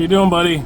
you doing, buddy?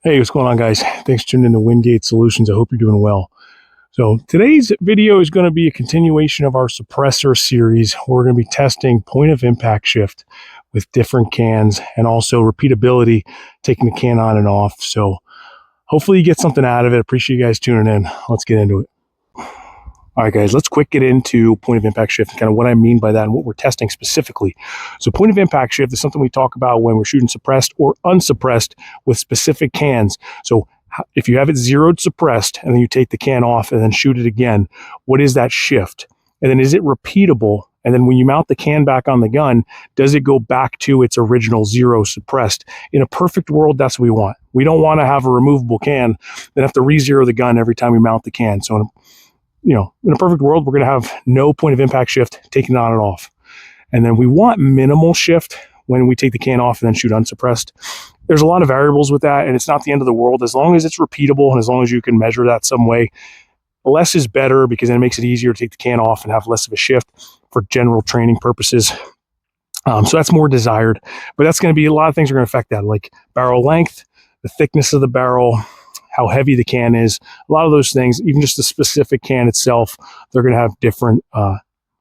Hey, what's going on, guys? Thanks for tuning in to Wingate Solutions. I hope you're doing well. So today's video is going to be a continuation of our suppressor series. We're going to be testing point of impact shift with different cans and also repeatability, taking the can on and off. So hopefully you get something out of it. Appreciate you guys tuning in. Let's get into it. All right, guys, let's quick get into point of impact shift and kind of what I mean by that and what we're testing specifically. So point of impact shift is something we talk about when we're shooting suppressed or unsuppressed with specific cans. So if you have it zeroed suppressed and then you take the can off and then shoot it again, what is that shift? And then is it repeatable? And then when you mount the can back on the gun, does it go back to its original zero suppressed? In a perfect world, that's what we want. We don't want to have a removable can, then have to re-zero the gun every time we mount the can. So in a perfect world, we're going to have no point of impact shift taking it on and off. And then we want minimal shift when we take the can off and then shoot unsuppressed. There's a lot of variables with that, and it's not the end of the world. As long as it's repeatable and as long as you can measure that some way, less is better because then it makes it easier to take the can off and have less of a shift for general training purposes. So that's more desired. But that's going to be a lot of things are going to affect that, like barrel length, the thickness of the barrel, how heavy the can is, a lot of those things, even just the specific can itself, they're going to have different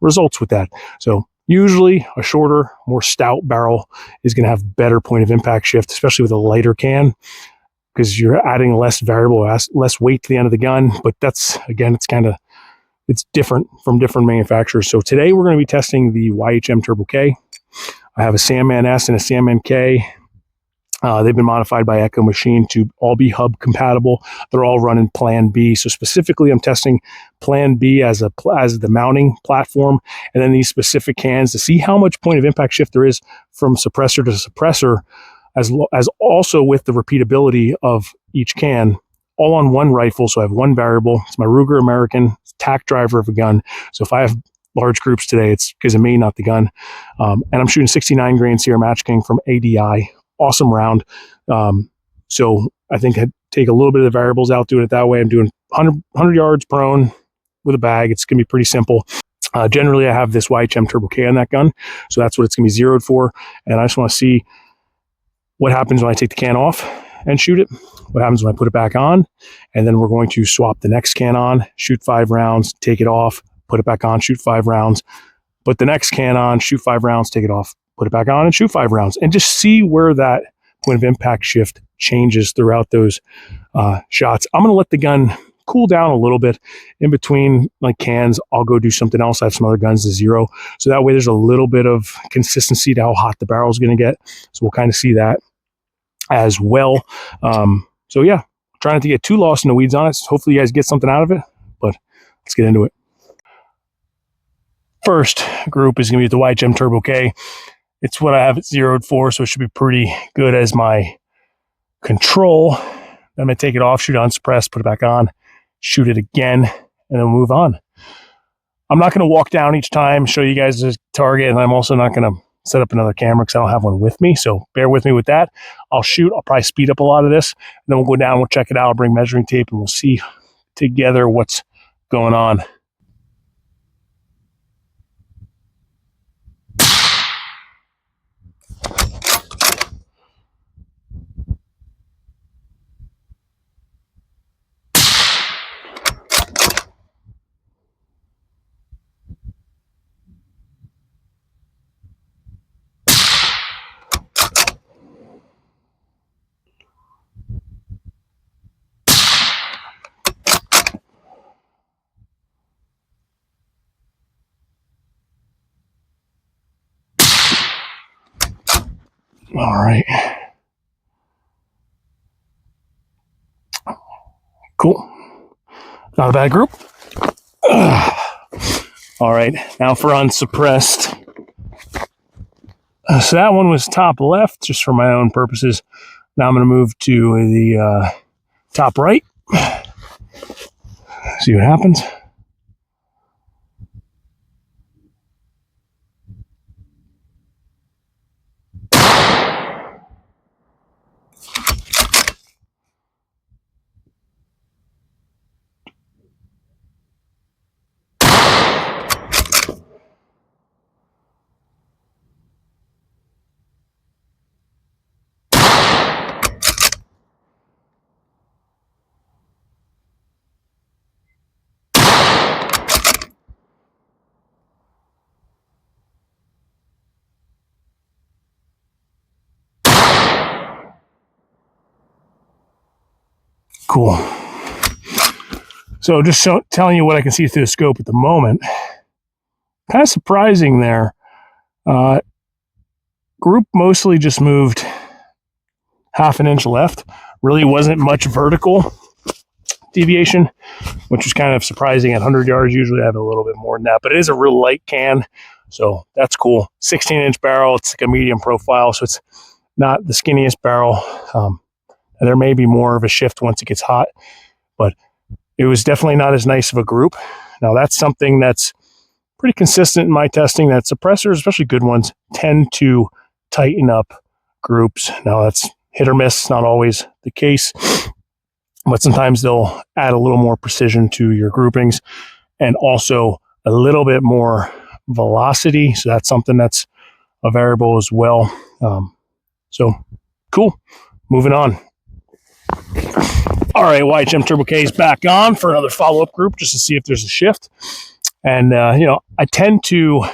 results with that. So usually a shorter, more stout barrel is going to have better point of impact shift, especially with a lighter can, because you're adding less variable, less weight to the end of the gun. But that's, again, it's different from different manufacturers. So today we're going to be testing the YHM Turbo K. I have a Sandman S and a Sandman K. They've been modified by Echo Machine to all be hub compatible. They're all running Plan B. So specifically, I'm testing Plan B as the mounting platform, and then these specific cans to see how much point of impact shift there is from suppressor to suppressor, as also with the repeatability of each can, all on one rifle. So I have one variable. It's my Ruger American tack driver of a gun. So if I have large groups today, it's because of me, not the gun. And I'm shooting 69 grain Sierra Match King from ADI. Awesome round. So I think I'd take a little bit of the variables out, doing it that way. I'm doing 100 yards prone with a bag. It's going to be pretty simple. Generally, I have this YHM Turbo K on that gun. So that's what it's going to be zeroed for. And I just want to see what happens when I take the can off and shoot it. What happens when I put it back on. And then we're going to swap the next can on, shoot 5 rounds, take it off, put it back on, shoot 5 rounds, put the next can on, shoot 5 rounds, take it off, put it back on and shoot 5 rounds, and just see where that point of impact shift changes throughout those shots. I'm going to let the gun cool down a little bit in between like cans. I'll go do something else. I have some other guns to zero. So that way there's a little bit of consistency to how hot the barrel is going to get. So we'll kind of see that as well. So yeah, trying not to get too lost in the weeds on it. So hopefully you guys get something out of it, but let's get into it. First group is going to be the YHM Turbo K. It's what I have it zeroed for, so it should be pretty good as my control. I'm going to take it off, shoot it unsuppressed, put it back on, shoot it again, and then move on. I'm not going to walk down each time, show you guys the target, and I'm also not going to set up another camera because I don't have one with me, so bear with me with that. I'll shoot. I'll probably speed up a lot of this, and then we'll go down, we'll check it out, I'll bring measuring tape, and we'll see together what's going on. All right. Cool. Not a bad group. All right. Now for unsuppressed. So that one was top left, just for my own purposes. Now I'm going to move to the top right. See what happens. Cool. So just telling you what I can see through the scope at the moment. Kind of surprising there. Group mostly just moved half an inch left. Really wasn't much vertical deviation, which was kind of surprising. At 100 yards, usually I have a little bit more than that, but it is a real light can, so that's cool. 16-inch barrel. It's like a medium profile, so it's not the skinniest barrel. And there may be more of a shift once it gets hot, but it was definitely not as nice of a group. Now, that's something that's pretty consistent in my testing, that suppressors, especially good ones, tend to tighten up groups. Now, that's hit or miss, not always the case, but sometimes they'll add a little more precision to your groupings and also a little bit more velocity. So that's something that's a variable as well. So cool. Moving on. All right, YHM Turbo K is back on for another follow-up group just to see if there's a shift. And, I tend to,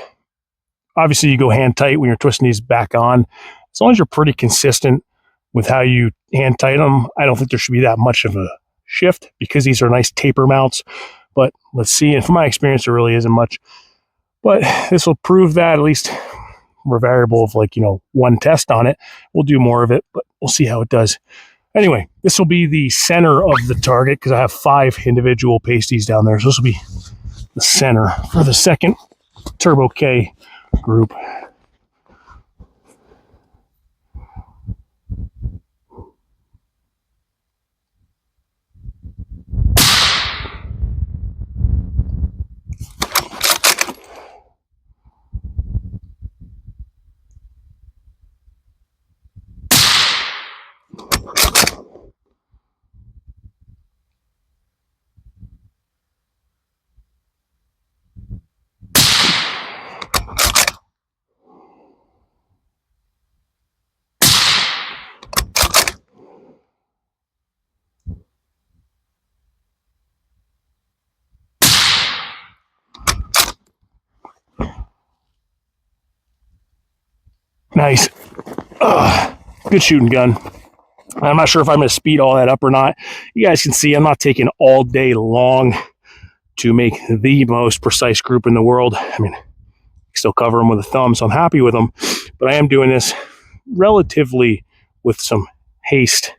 obviously you go hand tight when you're twisting these back on. As long as you're pretty consistent with how you hand tighten them, I don't think there should be that much of a shift because these are nice taper mounts. But let's see. And from my experience, there really isn't much. But this will prove that, at least we're variable of one test on it. We'll do more of it, but we'll see how it does. Anyway, this will be the center of the target because I have 5 individual pasties down there. So this will be the center for the second Turbo K group. Nice. Good shooting gun. I'm not sure if I'm going to speed all that up or not. You guys can see I'm not taking all day long to make the most precise group in the world. I mean, still cover them with a thumb, so I'm happy with them. But I am doing this relatively with some haste.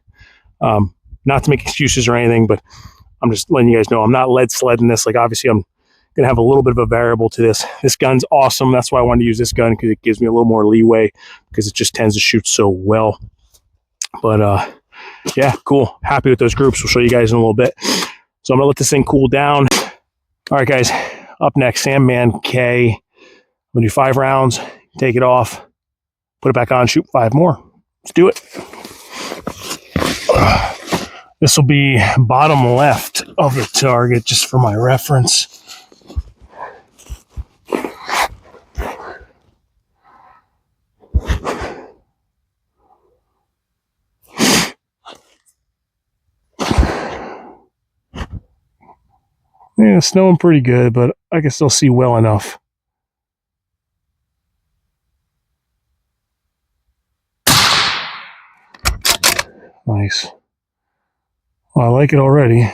Not to make excuses or anything, but I'm just letting you guys know I'm not lead sledding this. Like, obviously, I'm going to have a little bit of a variable to this. This gun's awesome. That's why I wanted to use this gun, because it gives me a little more leeway because it just tends to shoot so well. But yeah, cool. Happy with those groups. We'll show you guys in a little bit. So I'm going to let this thing cool down. All right, guys. Up next, Sandman K. I'm going to do 5 rounds, take it off, put it back on, shoot 5 more. Let's do it. This will be bottom left of the target, just for my reference. Yeah, it's snowing pretty good, but I can still see well enough. Nice. Well, I like it already.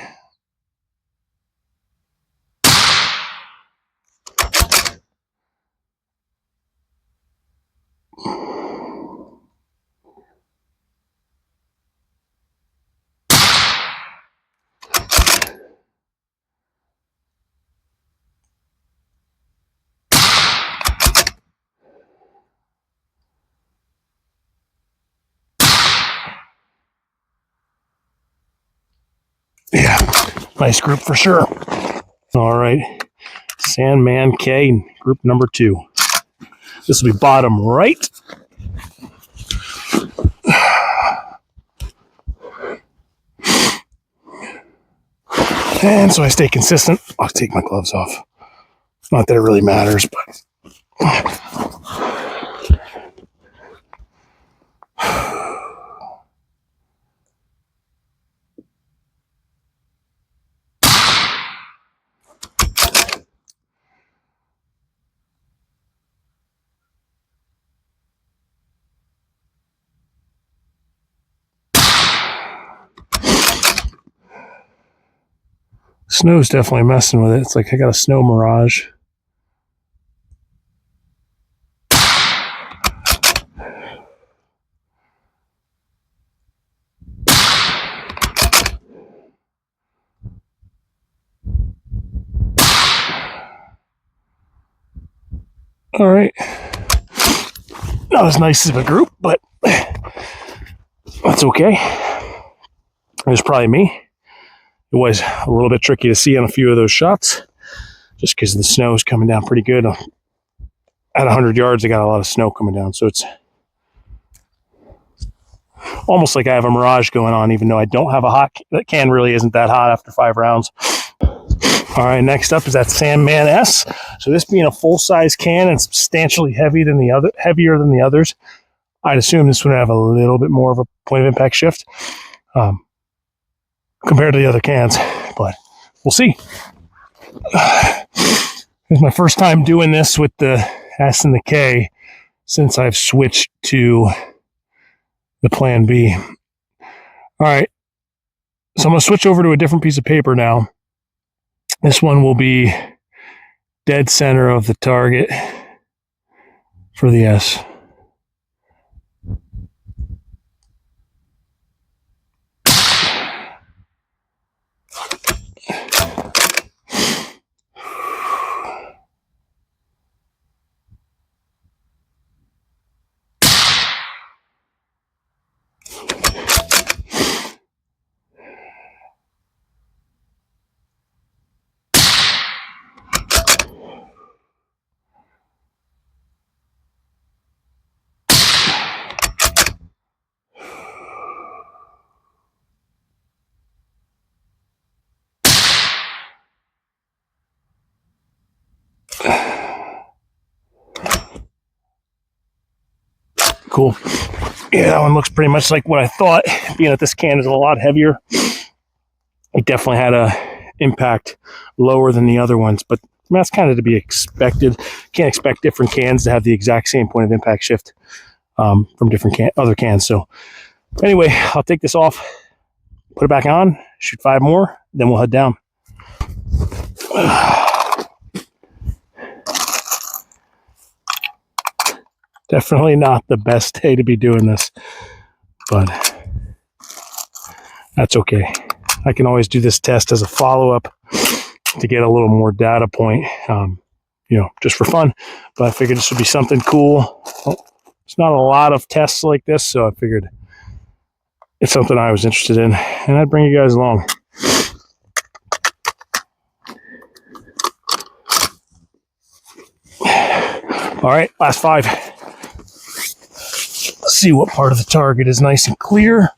Nice group for sure. All right. Sandman K, group number 2. This will be bottom right. And so I stay consistent. I'll take my gloves off. Not that it really matters, but snow's definitely messing with it. It's like I got a snow mirage. All right. Not as nice as a group, but that's okay. It was probably me. It was a little bit tricky to see on a few of those shots just because the snow is coming down pretty good. At 100 yards, I got a lot of snow coming down, so it's almost like I have a mirage going on, even though I don't have a hot. That can really isn't that hot after 5 rounds. All right, next up is that Sandman S. So this being a full-size can and substantially heavier than the others, I'd assume this would have a little bit more of a point of impact shift compared to the other cans, but we'll see. It's my first time doing this with the S and the K since I've switched to the Plan B. All right, so I'm going to switch over to a different piece of paper now. This one will be dead center of the target for the S. Cool. Yeah, that one looks pretty much like what I thought, being that this can is a lot heavier. It definitely had a impact lower than the other ones, but that's kind of to be expected. Can't expect different cans to have the exact same point of impact shift from different other cans. So anyway, I'll take this off, put it back on, shoot 5 more, then we'll head down. Definitely not the best day to be doing this, but that's okay. I can always do this test as a follow-up to get a little more data point, just for fun. But I figured this would be something cool. Well, it's not a lot of tests like this, so I figured it's something I was interested in, and I'd bring you guys along. All right, last 5. Let's see what part of the target is nice and clear.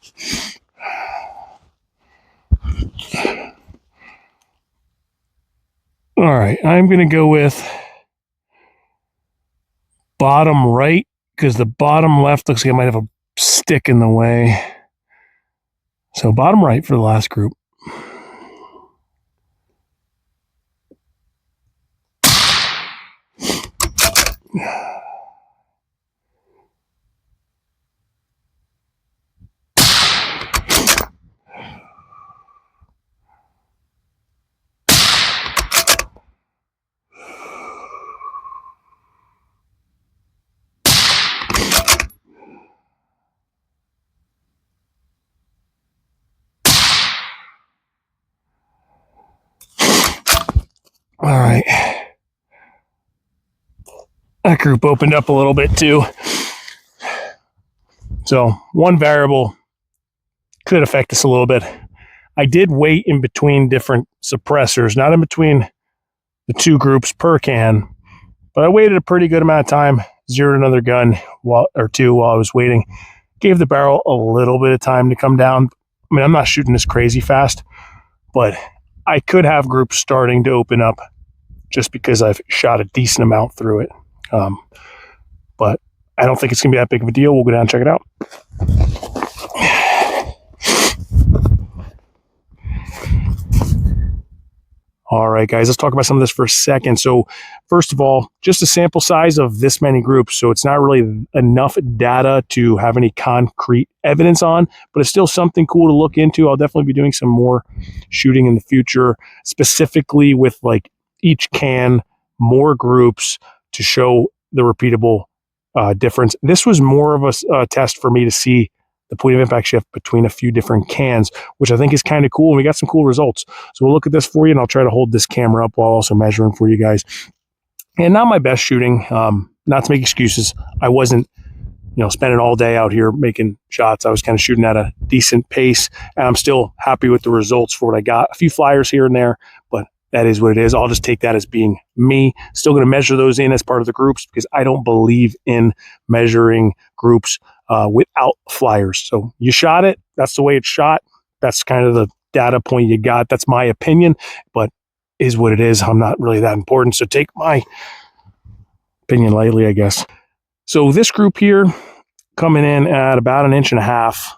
All right, I'm going to go with bottom right because the bottom left looks like it might have a stick in the way. So bottom right for the last group. All right. That group opened up a little bit too. So one variable could affect us a little bit. I did wait in between different suppressors, not in between the two groups per can, but I waited a pretty good amount of time, zeroed another gun while I was waiting. Gave the barrel a little bit of time to come down. I mean, I'm not shooting this crazy fast, but I could have groups starting to open up just because I've shot a decent amount through it. But I don't think it's going to be that big of a deal. We'll go down and check it out. All right, guys, let's talk about some of this for a second. So first of all, just a sample size of this many groups. So it's not really enough data to have any concrete evidence on, but it's still something cool to look into. I'll definitely be doing some more shooting in the future, specifically with like each can, more groups to show the repeatable difference. This was more of a test for me to see the point of impact shift between a few different cans, which I think is kind of cool. And we got some cool results. So we'll look at this for you, and I'll try to hold this camera up while also measuring for you guys. And not my best shooting, not to make excuses. I wasn't, spending all day out here making shots. I was kind of shooting at a decent pace, and I'm still happy with the results for what I got. A few flyers here and there, but that is what it is. I'll just take that as being me. Still going to measure those in as part of the groups because I don't believe in measuring groups without flyers. So you shot it. That's the way it's shot. That's kind of the data point you got. That's my opinion, but is what it is. I'm not really that important. So take my opinion lightly, I guess. So this group here coming in at about 1.5 inches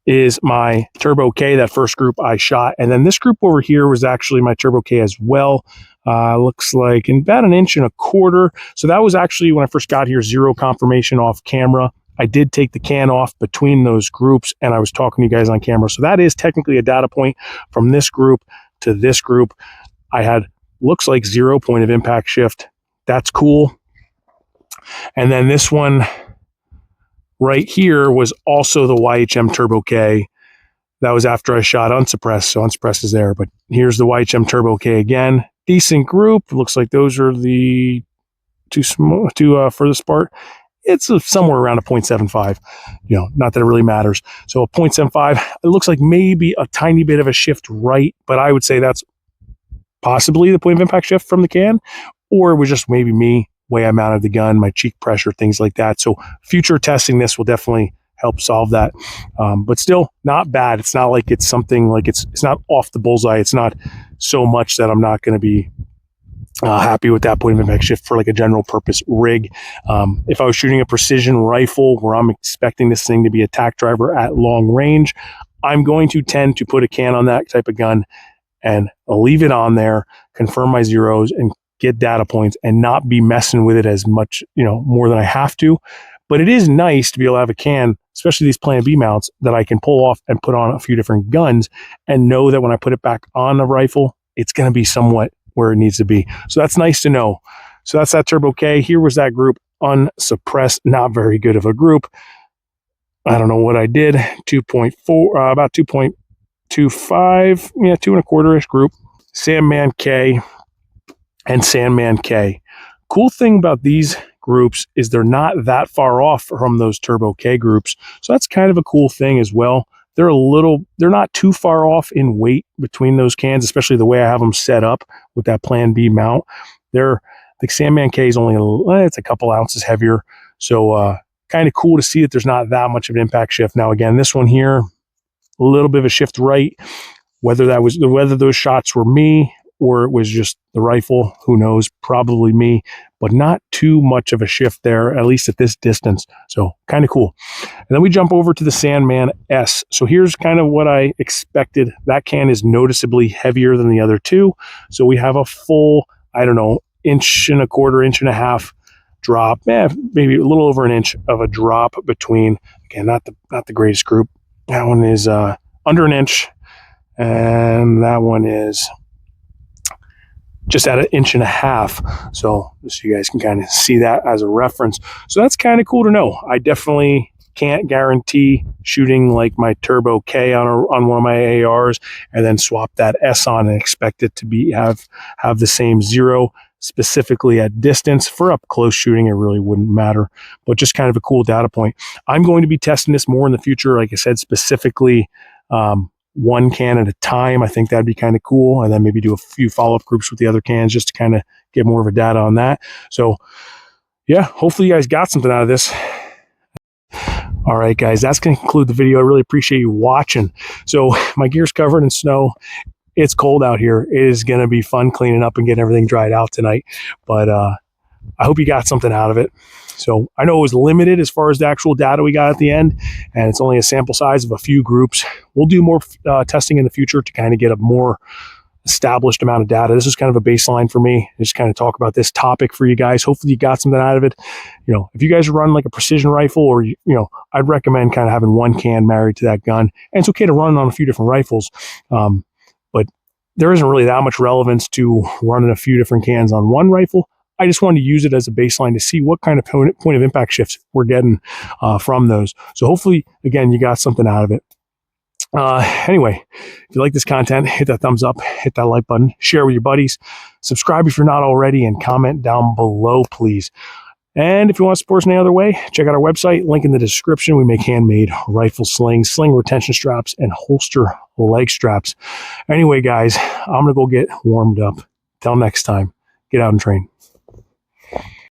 is my Turbo K, that first group I shot. And then this group over here was actually my Turbo K as well. Looks like about 1.25 inches. So that was actually, when I first got here, zero confirmation off camera. I did take the can off between those groups, and I was talking to you guys on camera. So that is technically a data point from this group to this group. I had, looks like 0 point of impact shift. That's cool. And then this one right here was also the YHM Turbo K. That was after I shot unsuppressed, so unsuppressed is there. But here's the YHM Turbo K again. Decent group. Looks like those are the two furthest apart. It's somewhere around a 0.75. Not that it really matters. So a 0.75. It looks like maybe a tiny bit of a shift right, but I would say that's possibly the point of impact shift from the can, or it was just maybe me, way I mounted the gun, my cheek pressure, things like that. So future testing this will definitely help solve that. But still not bad. It's not like it's something like it's not off the bullseye. It's not so much that I'm not going to be happy with that point of impact shift for like a general purpose rig. If I was shooting a precision rifle where I'm expecting this thing to be a tack driver at long range, I'm going to tend to put a can on that type of gun and I'll leave it on there, confirm my zeros and get data points and not be messing with it as much, more than I have to. But it is nice to be able to have a can, especially these Plan B mounts, that I can pull off and put on a few different guns and know that when I put it back on the rifle, it's going to be somewhat where it needs to be. So that's nice to know. So that's that Turbo K. Here was that group, unsuppressed, not very good of a group. I don't know what I did, 2.4, about 2.25, 2.25-ish group. Sandman K and Sandman K. Cool thing about these groups is they're not that far off from those Turbo K groups. So that's kind of a cool thing as well. They're not too far off in weight between those cans, especially the way I have them set up with that Plan B mount. The Sandman K is only it's a couple ounces heavier. So kind of cool to see that there's not that much of an impact shift. Now, again, this one here, a little bit of a shift right. Whether those shots were me or it was just the rifle, who knows, probably me, but not too much of a shift there, at least at this distance. So kind of cool. And then we jump over to the Sandman S. So here's kind of what I expected. That can is noticeably heavier than the other two. So we have a full, 1.25 inches drop, maybe a little over 1 inch of a drop between, again, not the greatest group. That one is under 1 inch, and that one is just at 1.5 inches. So you guys can kind of see that as a reference. So that's kind of cool to know. I definitely can't guarantee shooting like my Turbo K on one of my ARs and then swap that S on and expect it to have the same zero specifically at distance. For up close shooting, it really wouldn't matter, but just kind of a cool data point. I'm going to be testing this more in the future. Like I said, specifically one can at a time. I think that'd be kind of cool. And then maybe do a few follow-up groups with the other cans just to kind of get more of a data on that. So yeah, hopefully you guys got something out of this. All right, guys, that's going to conclude the video. I really appreciate you watching. So my gear's covered in snow. It's cold out here. It is going to be fun cleaning up and getting everything dried out tonight. But I hope you got something out of it. So I know it was limited as far as the actual data we got at the end, and it's only a sample size of a few groups. We'll do more testing in the future to kind of get a more established amount of data. This is kind of a baseline for me. Just kind of talk about this topic for you guys. Hopefully you got something out of it. You know, if you guys run like a precision rifle, or you know, I'd recommend kind of having one can married to that gun. And it's okay to run on a few different rifles, but there isn't really that much relevance to running a few different cans on one rifle. I just wanted to use it as a baseline to see what kind of point of impact shifts we're getting from those. So hopefully, again, you got something out of it. Anyway, if you like this content, hit that thumbs up, hit that like button, share with your buddies, subscribe if you're not already, and comment down below, please. And if you want to support us any other way, check out our website, link in the description. We make handmade rifle slings, sling retention straps, and holster leg straps. Anyway, guys, I'm going to go get warmed up. Till next time, get out and train.